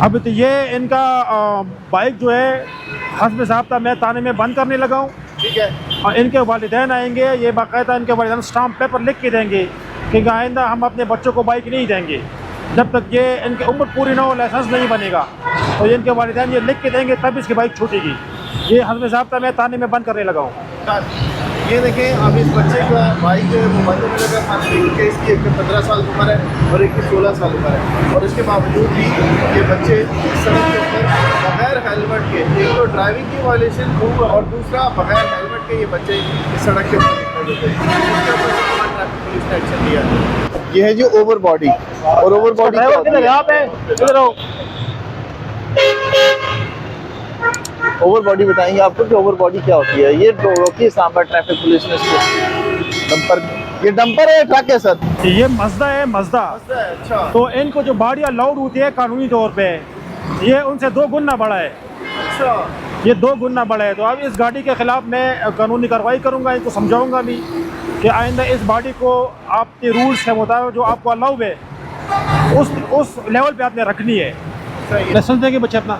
अब तो ये इनका बाइक जो है हस्ब ज़ाब्ता मैं थाने में बंद करने लगा हूँ। ठीक है। और इनके वालिदैन आएंगे, ये बाकायदा इनके वालिदैन स्टाम्प पेपर लिख के देंगे कि आइंदा हम अपने बच्चों को बाइक नहीं देंगे जब तक ये इनकी उम्र पूरी ना हो, लाइसेंस नहीं बनेगा। तो इनके वालिदैन ये लिख के देंगे तब इसकी बाइक छूटेगी। ये हस्ब ज़ाब्ता मैं थाने में बंद करने लगा हूँ। ये देखें, अब इस बच्चे का बाइक जो है वो बंद होने लगा था क्योंकि इसकी एक 15 साल की उम्र है और एक की 16 साल उम्र है, और इसके बावजूद भी ये बच्चे सड़क के ऊपर बगैर हेलमेट के, एक तो ड्राइविंग की वायलेशन और दूसरा बगैर हेलमेट के ये बच्चे इस सड़क के ऊपर निकल देते हैं। इसके ऊपर ट्रैफिक पुलिस ने एक्शन लिया है। ये है जी ओवर बॉडी, और ओवर बॉडी ओवर बॉडी बताएंगे आपको कि ओवर बॉडी क्या होती है। ये रोकी इस्लामाबाद ट्रैफिक पुलिस ने इसको डंपर, ये डंपर है ट्रक है सर? ये मज़दा है, मज़दा। अच्छा। तो इनको जो बाड़ी अलाउड होती है कानूनी तौर पे, ये उनसे 2 गुना बड़ा है। अच्छा, ये 2 गुना बड़ा है। तो अब इस गाड़ी के खिलाफ मैं कानूनी कार्रवाई करूंगा, इनको समझाऊंगा भी कि आइंदा इस गाड़ी को आपके रूल्स के मुताबिक जो आपको अलाउ है उस लेवल पे आपने रखनी है। सही है। लाइसेंस देंगे बच्चे अपना।